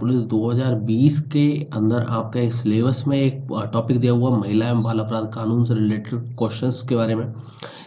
Police 2020 के अंदर आपका एक सिलेबस में एक टॉपिक दिया हुआ महिला एवं बाल अपराध कानून से रिलेटेड क्वेश्चंस के बारे में,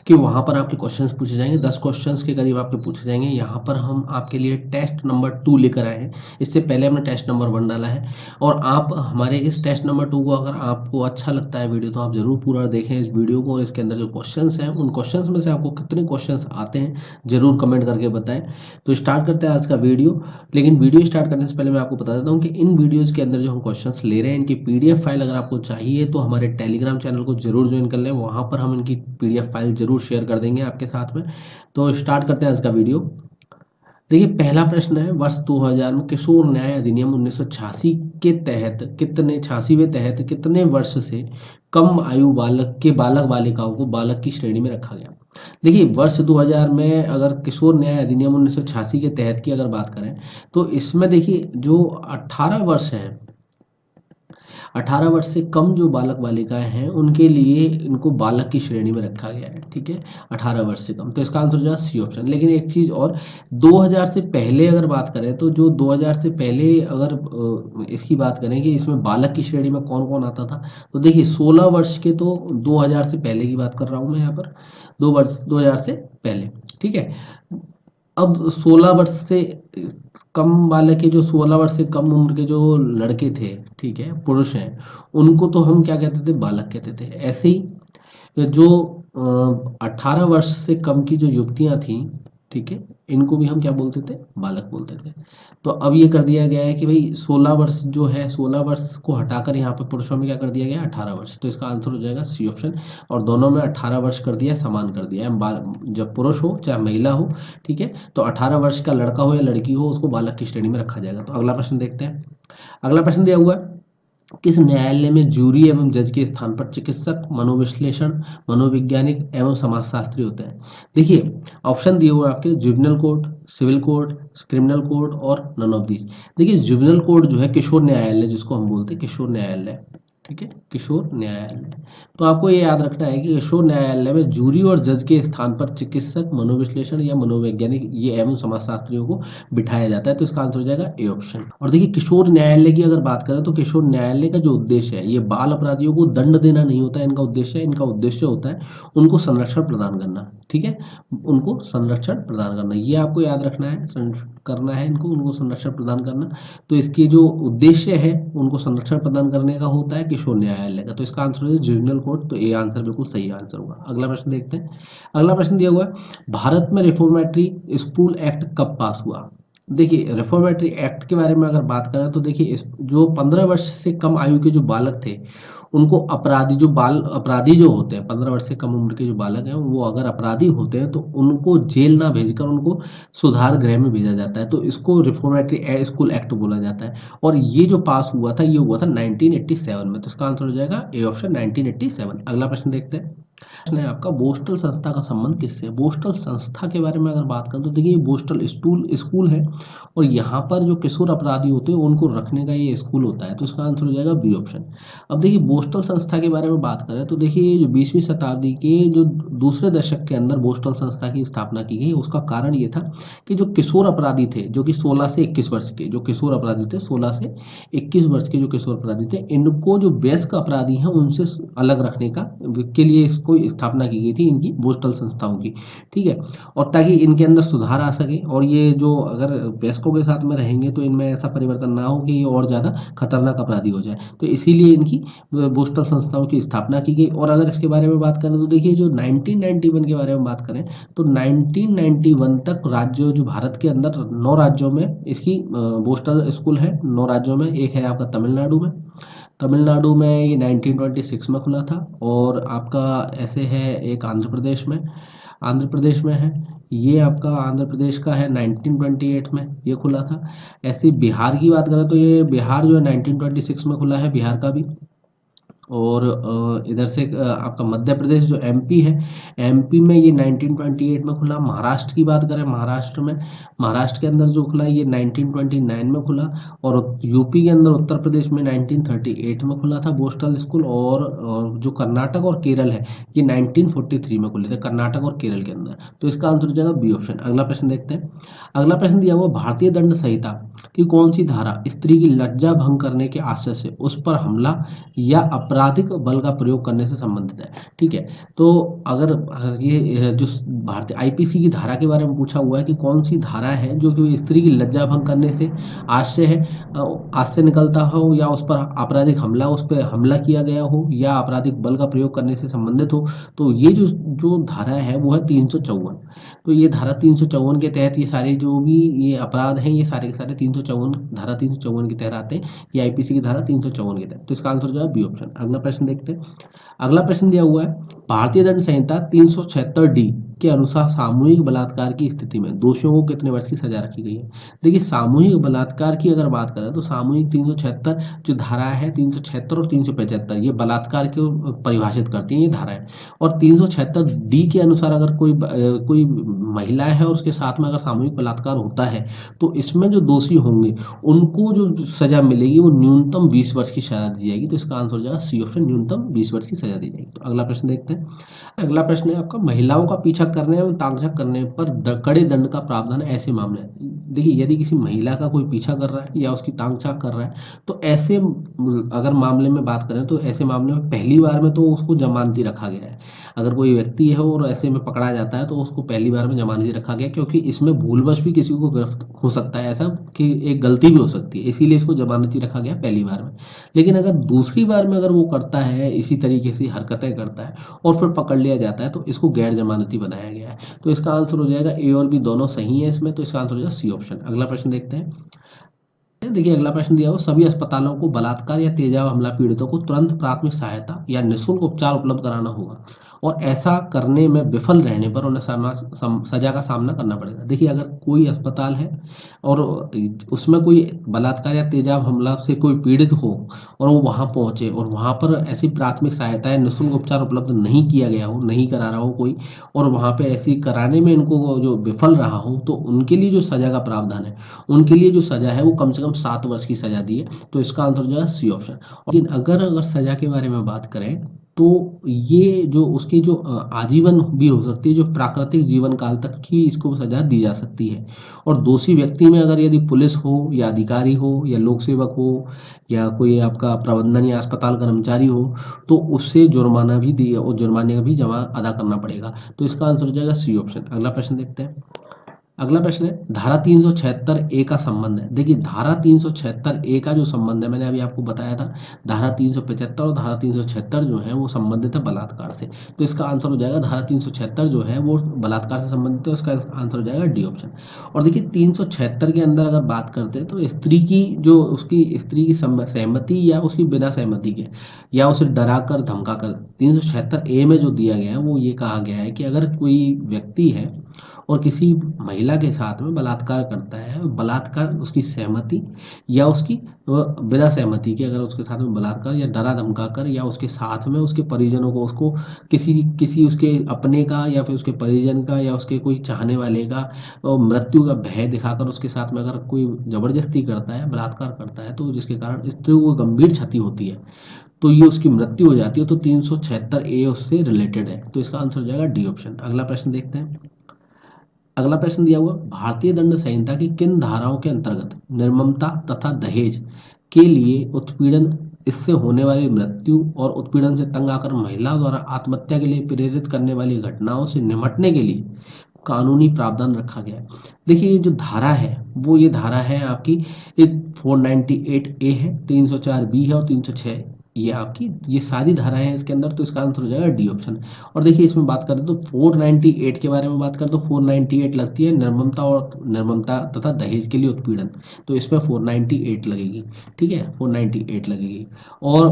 कि वहाँ पर आपके क्वेश्चंस पूछे जाएंगे। 10 क्वेश्चंस के करीब आपके पूछे जाएंगे। यहाँ पर हम आपके लिए टेस्ट नंबर 2 लेकर आए हैं। इससे पहले हमने टेस्ट नंबर 1 डाला है, और आप हमारे इस टेस्ट नंबर 2 को, अगर आपको अच्छा लगता है वीडियो, तो आप जरूर पूरा देखें इस वीडियो को, और इसके अंदर जो क्वेश्चंस हैं उन क्वेश्चंस में से आपको कितने क्वेश्चंस आते हैं जरूर कमेंट करके बताएं। तो स्टार्ट करते हैं आज का वीडियो। लेकिन वीडियो स्टार्ट करने से पहले मैं आपको बता देता हूँ कि इन वीडियोज़ के अंदर जो हम क्वेश्चंस ले रहे हैं, इनकी पीडीएफ फाइल अगर आपको चाहिए तो हमारे टेलीग्राम चैनल को जरूर ज्वाइन कर लें। वहाँ पर हम इनकी पीडीएफ फाइल जरूर शेयर कर देंगे आपके साथ में। तो स्टार्ट करते हैं आज का वीडियो। देखिए, पहला प्रश्न है, वर्ष 2000 में किशोर न्याय अधिनियम 1986 के तहत कितने 86वें तहत कितने वर्ष से कम आयु बालक बालिकाओं को बालक की श्रेणी में रखा गया। देखिए, वर्ष 2000 में अगर किशोर न्याय अधिनियम 1986 के तहत की अगर बात करें, तो इसमें देखिए जो 18 वर्ष है, 18 वर्ष से कम जो बालक बालिकाएं हैं उनके लिए इनको बालक की श्रेणी में रखा गया है। ठीक है, 18 वर्ष से कम, तो इसका आंसर हो जाएगा सी ऑप्शन। लेकिन एक चीज और, 2000 से पहले अगर बात करें, तो जो 2000 से पहले अगर इसकी बात करें कि इसमें बालक की श्रेणी में कौन कौन आता था, तो देखिए 16 वर्ष के, तो 2000 से पहले की बात कर रहा हूं मैं यहाँ पर, 2000 से पहले। ठीक है, अब 16 वर्ष से कम वाले के, जो 16 वर्ष से कम उम्र के जो लड़के थे, ठीक है, पुरुष हैं, उनको तो हम क्या कहते थे, बालक कहते थे। ऐसे ही जो 18 वर्ष से कम की जो युवतियां थीं, ठीक है, इनको भी हम क्या बोलते थे, बालक बोलते थे। तो अब ये कर दिया गया है कि भाई 16 वर्ष जो है, 16 वर्ष को हटाकर यहाँ पे पुरुषों में क्या कर दिया गया है, 18 वर्ष। तो इसका आंसर हो जाएगा सी ऑप्शन। और दोनों में 18 वर्ष कर दिया है, समान कर दिया है, जब पुरुष हो चाहे महिला हो, ठीक है, तो 18 वर्ष का लड़का हो या लड़की हो, उसको बालक की श्रेणी में रखा जाएगा। तो अगला प्रश्न देखते हैं। अगला प्रश्न दिया हुआ है, किस न्यायालय में जूरी एवं जज के स्थान पर चिकित्सक, मनोविश्लेषण, मनोवैज्ञानिक एवं समाजशास्त्री होते हैं। देखिए, ऑप्शन दिए हुए आपके, juvenile court, civil court, criminal court और नन ऑफ दीज। देखिए, जुबिनल कोर्ट जो है किशोर न्यायालय जिसको हम बोलते हैं, किशोर न्यायालय, ठीक है, किशोर न्यायालय। तो आपको ये याद रखना है कि किशोर न्यायालय में जूरी और जज के स्थान पर चिकित्सक, मनोविश्लेषण या मनोवैज्ञानिक ये एवं समाजशास्त्रियों को बिठाया जाता है। तो इसका आंसर हो जाएगा ए ऑप्शन। और देखिए, किशोर न्यायालय की अगर बात करें, तो किशोर न्यायालय का जो उद्देश्य है, ये बाल अपराधियों को दंड देना नहीं होता है इनका उद्देश्य होता है उनको संरक्षण प्रदान करना। ठीक है, उनको संरक्षण प्रदान करना, ये आपको याद रखना है, करना है इनको, उनको संरक्षण प्रदान करना। तो इसकी जो उद्देश्य है उनको संरक्षण प्रदान करने का होता है किशोर न्यायालय का। तो इसका आंसर है जुवेनाइल कोर्ट। तो ये आंसर बिल्कुल सही आंसर होगा। अगला प्रश्न देखते हैं। अगला प्रश्न दिया हुआ है, भारत में रिफॉर्मेटरी स्कूल एक्ट कब पास हुआ। देखिए, रिफॉर्मेटरी एक्ट के बारे में अगर बात करें, तो देखिए जो 15 वर्ष से कम आयु के जो बालक थे, उनको अपराधी जो होते हैं, 15 वर्ष से कम उम्र के जो बालक हैं, वो अगर अपराधी होते हैं तो उनको जेल ना भेजकर उनको सुधार गृह में भेजा जाता है। तो इसको रिफॉर्मेटरी स्कूल एक्ट बोला जाता है। और ये जो पास हुआ था, ये हुआ था 1987 में। तो इसका आंसर हो जाएगा ए ऑप्शन, 1987। अगला प्रश्न देखते हैं। प्रश्न है आपका, बोस्टल संस्था का संबंध किससे है। बोस्टल संस्था के बारे में अगर बात करें, तो देखिए, बोस्टल स्कूल है, और यहाँ पर जो किशोर अपराधी होते हैं उनको रखने का ये स्कूल होता है। तो इसका आंसर हो जाएगा बी ऑप्शन। अब देखिए, बोस्टल संस्था के बारे में बात करें, तो देखिए जो 20वीं शताब्दी के जो दूसरे दशक के अंदर बोस्टल संस्था की स्थापना की गई, उसका कारण ये था कि जो किशोर अपराधी थे, जो कि 16 से 21 वर्ष के जो किशोर अपराधी थे, 16 से 21 वर्ष के जो किशोर अपराधी थे, इनको जो वयस्क अपराधी हैं उनसे अलग रखने का के लिए इसको स्थापना की गई थी, इनकी बोस्टल संस्थाओं की। ठीक है, और ताकि इनके अंदर सुधार आ सके, और ये जो अगर वयस्कों के साथ में रहेंगे तो इनमें ऐसा परिवर्तन ना हो कि ये और ज़्यादा खतरनाक अपराधी हो जाए। तो इसीलिए इनकी बोस्टल संस्थाओं की स्थापना की गई। और अगर इसके बारे में बात करें, तो देखिए जो 1991 के बारे में बात करें, तो 1991 तक राज्यों, जो भारत के अंदर 9 राज्यों में इसकी बोस्टल स्कूल है। 9 राज्यों में, एक है आपका तमिलनाडु में ये 1926 में खुला था। और आपका ऐसे है एक आंध्र प्रदेश में है, ये आपका आंध्र प्रदेश का है, 1928 में ये खुला था। ऐसे बिहार की बात करें, तो ये बिहार जो है 1926 में खुला है, बिहार का भी। और इधर से आपका मध्य प्रदेश जो एमपी है, एमपी में ये 1928 में खुला। महाराष्ट्र की बात करें, महाराष्ट्र के अंदर जो खुला ये 1929 में खुला। और यूपी के अंदर, उत्तर प्रदेश में 1938 में खुला था बोस्टल स्कूल। और जो कर्नाटक और केरल है, ये 1943 में खुले थे, कर्नाटक और केरल के अंदर। तो इसका आंसर हो जाएगा बी ऑप्शन। अगला प्रश्न देखते हैं। अगला प्रश्न दिया हुआ, भारतीय दंड संहिता कि कौन सी धारा स्त्री की लज्जा भंग करने के आशय से उस पर हमला या आपराधिक बल का प्रयोग करने से संबंधित है। ठीक है, तो अगर ये जो भारतीय आईपीसी की धारा के बारे में पूछा हुआ है कि कौन सी धारा है जो कि स्त्री की लज्जा भंग करने से आशय है, आशय निकलता हो, या उस पर आपराधिक हमला, उस पर हमला किया गया हो, या आपराधिक बल का प्रयोग करने से संबंधित हो, तो ये जो जो धारा है वो है 354। तो ये धारा 354 के तहत ये सारे जो भी ये अपराध हैं ये सारे के सारे 354 धारा 354 के तहत आते हैं। ये आईपीसी की धारा 354 के तहत, तो इसका आंसर जो है बी ऑप्शन। अगला प्रश्न देखते हैं। अगला प्रश्न दिया हुआ है भारतीय दंड संहिता 376 डी के अनुसार सामूहिक बलात्कार की स्थिति में दोषियों को कितने वर्ष की सजा रखी गई है। देखिए, सामूहिक बलात्कार की अगर बात करें तो सामूहिक 376 जो धारा है, 376 और 375 ये बलात्कार को परिभाषित करती है ये धाराएं। और 376 डी के अनुसार अगर कोई महिला है और उसके साथ में अगर सामूहिक बलात्कार होता है तो इसमें जो दोषी होंगे उनको जो सजा मिलेगी वो न्यूनतम 20 वर्ष की सजा दी जाएगी। तो इसका आंसर हो जाएगा सी ऑप्शन, न्यूनतम 20 वर्ष की सजा दी जाएगी। तो अगला प्रश्न देखते हैं। अगला प्रश्न है आपका महिलाओं का पीछा करने एवं ताक करने पर कड़े दंड का प्रावधान है ऐसे मामले। देखिए, यदि किसी महिला का कोई पीछा कर रहा है या उसकी ताक झांक कर रहा है तो ऐसे अगर मामले में बात करें तो ऐसे मामले में पहली बार में तो उसको जमानती रखा गया है। अगर कोई व्यक्ति है और ऐसे में पकड़ा जाता है तो उसको पहली बार में जमानती रखा गया, क्योंकि इसमें भूलवश भी किसी को गिरफ्त हो सकता है, ऐसा कि एक गलती भी हो सकती है, इसीलिए इसको जमानती रखा गया पहली बार में। लेकिन अगर दूसरी बार में अगर वो करता है, इसी तरीके से हरकतें करता है और फिर पकड़ लिया जाता है तो इसको गैर जमानती बनाया गया है। तो इसका आंसर हो जाएगा ए और बी दोनों सही है इसमें, तो इसका आंसर हो जाएगा सी ऑप्शन। अगला प्रश्न देखते हैं। देखिए, अगला प्रश्न दिया हो सभी अस्पतालों को बलात्कार या तेजाब हमला पीड़ितों को तुरंत प्राथमिक सहायता या निःशुल्क उपचार उपलब्ध कराना होगा और ऐसा करने में विफल रहने पर उन्हें सजा का सामना करना पड़ेगा। देखिए, अगर कोई अस्पताल है और उसमें कोई बलात्कार या तेजाब हमला से कोई पीड़ित हो और वो वहाँ पहुँचे और वहाँ पर ऐसी प्राथमिक सहायता या निःशुल्क उपचार उपलब्ध नहीं किया गया हो, नहीं करा रहा हो कोई, और वहाँ पे ऐसी कराने में इनको जो विफल रहा हो, तो उनके लिए जो सजा का प्रावधान है, उनके लिए जो सजा है वो कम से कम 7 वर्ष की सजा दी है। तो इसका आंसर हो जाएगा सी ऑप्शन। लेकिन अगर सजा के बारे में बात करें तो ये जो उसकी जो आजीवन भी हो सकती है, जो प्राकृतिक जीवन काल तक की इसको सजा दी जा सकती है। और दोषी व्यक्ति में अगर यदि पुलिस हो या अधिकारी हो या लोक सेवक हो या कोई आपका प्रबंधन या अस्पताल कर्मचारी हो तो उससे जुर्माना भी दिया और जुर्माने का भी जमा अदा करना पड़ेगा। तो इसका आंसर हो जाएगा सी ऑप्शन। अगला प्रश्न देखते हैं। अगला प्रश्न है धारा 376 ए का संबंध है। देखिए, धारा 376 ए का जो संबंध है मैंने अभी आपको बताया था, धारा 375 और धारा 376 जो है वो संबंधित है बलात्कार से। तो इसका आंसर हो जाएगा धारा 376 जो है वो बलात्कार से संबंधित है, उसका आंसर हो जाएगा डी ऑप्शन। और देखिए, 376 के अंदर अगर बात करते हैं तो स्त्री की जो उसकी स्त्री की सहमति या उसकी बिना सहमति के या उसे डरा कर धमका कर 376 ए में जो दिया गया है वो ये कहा गया है कि अगर कोई व्यक्ति है और किसी महिला के साथ में बलात्कार करता है, बलात्कार उसकी सहमति या उसकी बिना सहमति के अगर उसके साथ में बलात्कार या डरा धमका कर या उसके साथ में उसके परिजनों को उसको किसी किसी उसके अपने का या फिर उसके परिजन का या उसके कोई चाहने वाले का मृत्यु का भय दिखाकर उसके साथ में अगर कोई जबरदस्ती करता है, बलात्कार करता है, तो जिसके कारण स्त्री को गंभीर क्षति होती है तो ये उसकी मृत्यु हो जाती है, तो 376 ए उससे रिलेटेड है। तो इसका आंसर हो जाएगा डी ऑप्शन। अगला प्रश्न देखते हैं। अगला प्रश्न दिया हुआ भारतीय दंड संहिता की किन धाराओं के अंतर्गत निर्ममता तथा दहेज के लिए उत्पीड़न, इससे होने वाली मृत्यु और उत्पीड़न से तंग आकर महिला द्वारा आत्महत्या के लिए प्रेरित करने वाली घटनाओं से निपटने के लिए कानूनी प्रावधान रखा गया है। देखिए, ये जो धारा है वो ये धारा है आपकी 498 ए है, 304 बी है और 306 ये आपकी ये सारी धाराएं हैं इसके अंदर। तो इसका आंसर हो जाएगा डी ऑप्शन। और देखिए, इसमें बात करें तो 498 के बारे में बात करें तो 498 लगती है निर्ममता तथा दहेज के लिए उत्पीड़न, तो इसमें 498 लगेगी। ठीक है, 498 लगेगी। और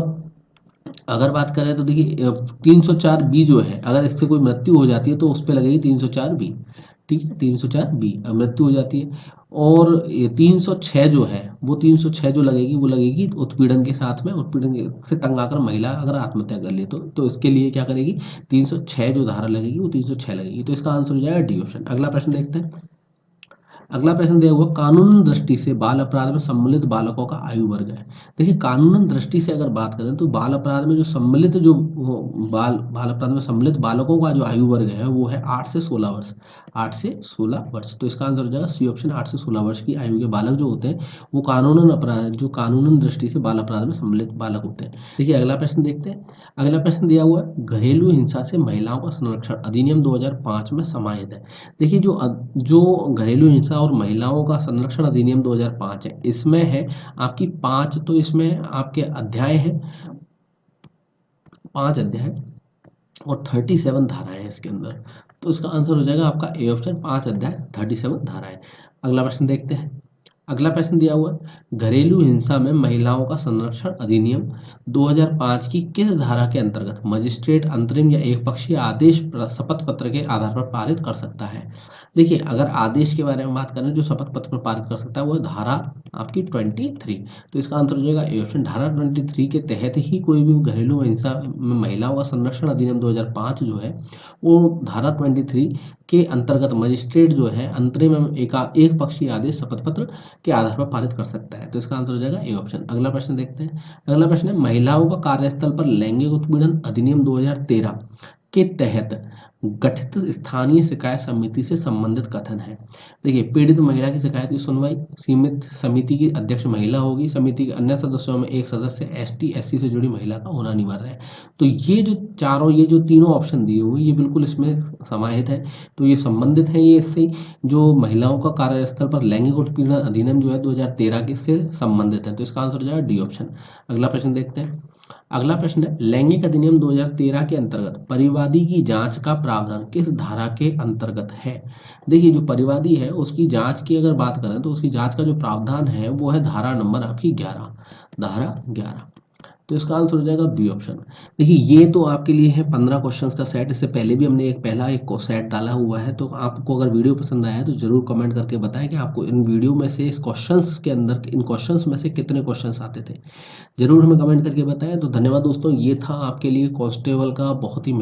अगर बात करें तो देखिए 304 बी जो है, अगर इससे कोई मृत्यु हो जाती है तो उस पर लगेगी 304 बी। ठीक है, 304 बी मृत्यु हो जाती है। और ये 306 जो है वो 306 जो लगेगी वो लगेगी उत्पीड़न के साथ में, से तंग आकर महिला अगर आत्महत्या कर ले तो इसके लिए क्या करेगी, 306 जो धारा लगेगी वो 306 लगेगी। तो इसका आंसर हो जाएगा डी ऑप्शन। अगला प्रश्न देखते हैं। अगला प्रश्न दिया हुआ कानून दृष्टि से बाल अपराध में सम्मिलित बालकों का आयु वर्ग है। देखिए, कानून दृष्टि से अगर बात करें तो बाल अपराध में जो सम्मिलित जो बाल अपराध में सम्मिलित बालकों का जो आयु वर्ग है वो है 8 से 16 वर्ष। 8 से 16 वर्ष। तो इसका आंसर हो जाएगा सी ऑप्शन, 8 से 16 वर्ष की आयु के बालक जो होते हैं वो कानूनन अपराध, जो कानूनन दृष्टि से बाल अपराध में सम्मिलित बालक होते हैं। देखिए अगला प्रश्न देखते हैं। अगला प्रश्न दिया हुआ है, घरेलू हिंसा से महिलाओं का संरक्षण अधिनियम 2005 में समाहित है। देखिए जो घरेलू हिंसा और महिलाओं का संरक्षण अधिनियम 2005 है, इसमें है आपकी 5, तो इसमें आपके अध्याय है, 5 अध्याय और 37 धाराएं हैं इसके अंदर। तो इसका आंसर हो जाएगा आपका ए ऑप्शन, 5 अध्याय 37 धाराएं। अगला प्रश्न देखते हैं। अगला प्रश्न दिया हुआ है, घरेलू हिंसा में महिलाओं का संरक्षण अधिनियम 2005 की किस धारा के अंतर्गत मजिस्ट्रेट अंतरिम या एक पक्षीय आदेश शपथ पत्र के आधार पर पारित कर सकता है। देखिए अगर आदेश के बारे में बात करें जो शपथ पत्र पर पारित कर सकता है वो है धारा आपकी 23। तो इसका आंसर हो जाएगा ए ऑप्शन, धारा 23 के तहत ही कोई भी घरेलू हिंसा में महिलाओं का संरक्षण अधिनियम 2005 जो है वो धारा 23 के अंतर्गत मजिस्ट्रेट जो है अंतरिम एवं एक पक्षीय आदेश शपथ पत्र के आधार पर पारित कर सकता है। तो इसका आंसर हो जाएगा ए ऑप्शन। अगला प्रश्न देखते हैं। अगला प्रश्न है, महिलाओं का कार्यस्थल पर लैंगिक उत्पीड़न अधिनियम 2013 के तहत गठित स्थानीय शिकायत समिति से संबंधित कथन है। देखिए पीड़ित महिला की शिकायत की सुनवाई सीमित समिति की अध्यक्ष महिला होगी, समिति के अन्य सदस्यों में एक सदस्य एसटी एससी से जुड़ी महिला का होना अनिवार्य है। तो ये जो तीनों ऑप्शन दिए हुए ये बिल्कुल इसमें समाहित है, तो ये संबंधित है, ये इससे जो महिलाओं का कार्यस्थल पर लैंगिक उत्पीड़न अधिनियम जो है 2013 के से संबंधित है। तो इसका आंसर हो जाएगा डी ऑप्शन। अगला प्रश्न देखते हैं। अगला प्रश्न है, लैंगिक अधिनियम 2013 के अंतर्गत परिवादी की जांच का प्रावधान किस धारा के अंतर्गत है। देखिए जो परिवादी है उसकी जांच की अगर बात करें तो उसकी जांच का जो प्रावधान है वो है धारा नंबर आपकी 11, धारा 11। तो इसका आंसर हो जाएगा बी ऑप्शन। देखिए ये तो आपके लिए है 15 क्वेश्चंस का सेट। इससे पहले भी हमने एक सेट डाला हुआ है। तो आपको अगर वीडियो पसंद आया है तो जरूर कमेंट करके बताएं कि आपको इन वीडियो में से इस क्वेश्चंस के अंदर इन क्वेश्चंस में से कितने क्वेश्चंस आते थे, जरूर हमें कमेंट करके बताएं। तो धन्यवाद दोस्तों, ये था आपके लिए कांस्टेबल का बहुत ही